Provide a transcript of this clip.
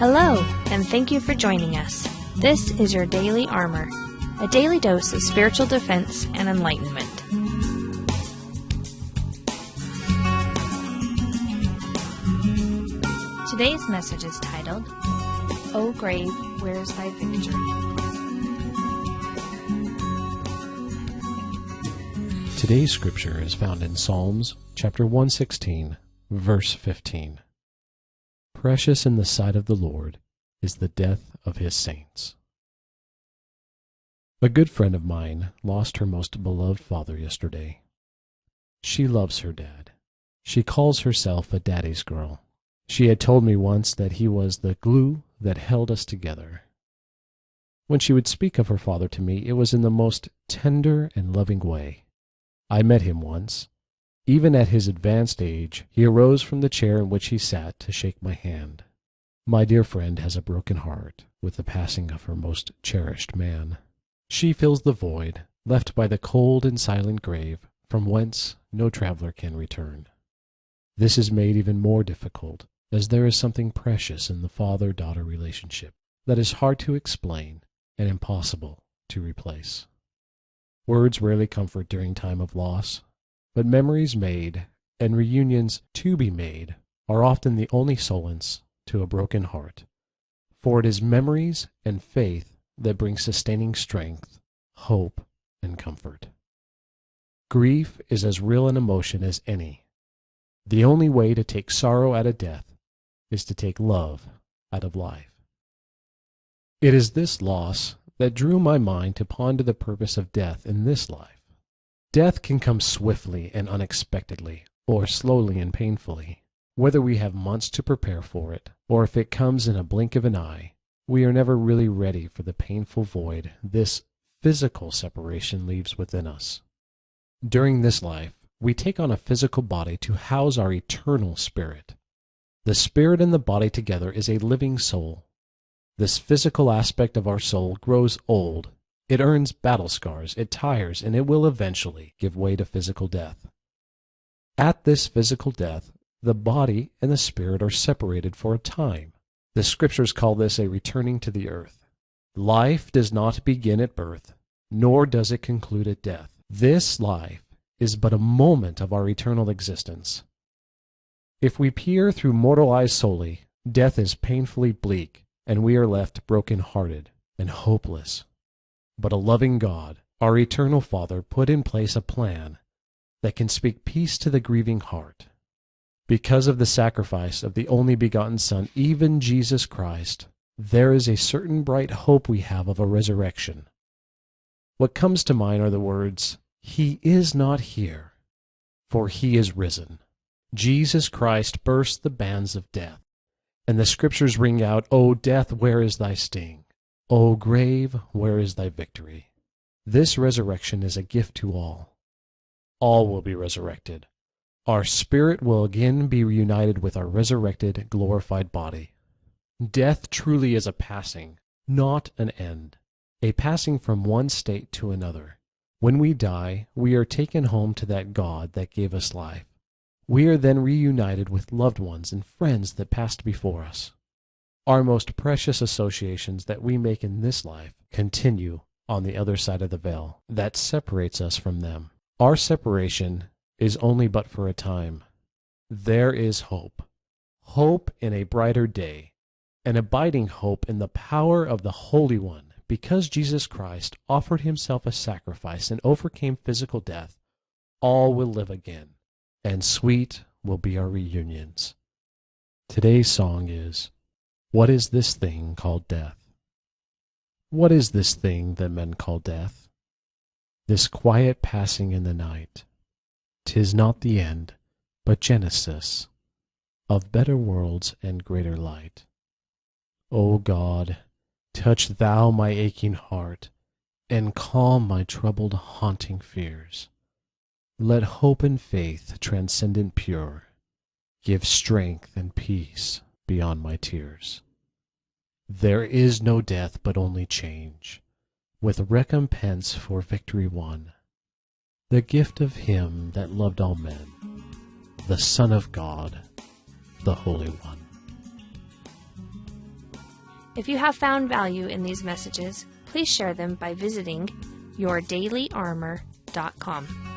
Hello, and thank you for joining us. This is your Daily Armor, a daily dose of spiritual defense and enlightenment. Today's message is titled, O Grave, Where is Thy Victory? Today's scripture is found in Psalms chapter 116, verse 15. Precious in the sight of the Lord is the death of his saints. A good friend of mine lost her most beloved father yesterday. She loves her dad. She calls herself a daddy's girl. She had told me once that he was the glue that held us together. When she would speak of her father to me, it was in the most tender and loving way. I met him once. Even at his advanced age, he arose from the chair in which he sat to shake my hand. My dear friend has a broken heart with the passing of her most cherished man. She fills the void left by the cold and silent grave from whence no traveler can return. This is made even more difficult, as there is something precious in the father-daughter relationship that is hard to explain and impossible to replace. Words rarely comfort during time of loss, but memories made and reunions to be made are often the only solace to a broken heart, for it is memories and faith that bring sustaining strength, hope, and comfort. Grief is as real an emotion as any. The only way to take sorrow out of death is to take love out of life. It is this loss that drew my mind to ponder the purpose of death in this life. Death can come swiftly and unexpectedly, or slowly and painfully. Whether we have months to prepare for it, or if it comes in a blink of an eye, we are never really ready for the painful void this physical separation leaves within us. During this life, we take on a physical body to house our eternal spirit. The spirit and the body together is a living soul. This physical aspect of our soul grows old. It earns battle scars, it tires, and it will eventually give way to physical death. At this physical death, the body and the spirit are separated for a time. The scriptures call this a returning to the earth. Life does not begin at birth, nor does it conclude at death. This life is but a moment of our eternal existence. If we peer through mortal eyes solely, death is painfully bleak, and we are left broken-hearted and hopeless. But a loving God, our eternal Father, put in place a plan that can speak peace to the grieving heart. Because of the sacrifice of the only begotten Son, even Jesus Christ, there is a certain bright hope we have of a resurrection. What comes to mind are the words, "He is not here, for he is risen." Jesus Christ burst the bands of death, and the scriptures ring out, "O death, where is thy sting? O grave, where is thy victory?" This resurrection is a gift to all. All will be resurrected. Our spirit will again be reunited with our resurrected, glorified body. Death truly is a passing, not an end, a passing from one state to another. When we die, we are taken home to that God that gave us life. We are then reunited with loved ones and friends that passed before us. Our most precious associations that we make in this life continue on the other side of the veil that separates us from them. Our separation is only but for a time. There is hope. Hope in a brighter day, an abiding hope in the power of the Holy One. Because Jesus Christ offered himself a sacrifice and overcame physical death, all will live again, and sweet will be our reunions. Today's song is, "What is this thing called death?" What is this thing that men call death? This quiet passing in the night. 'Tis not the end, but Genesis of better worlds and greater light. O God, touch thou my aching heart, and calm my troubled, haunting fears. Let hope and faith, transcendent pure, give strength and peace beyond my tears. There is no death, but only change, with recompense for victory won. The gift of him that loved all men, the Son of God, the Holy One. If you have found value in these messages, please share them by visiting yourdailyarmor.com.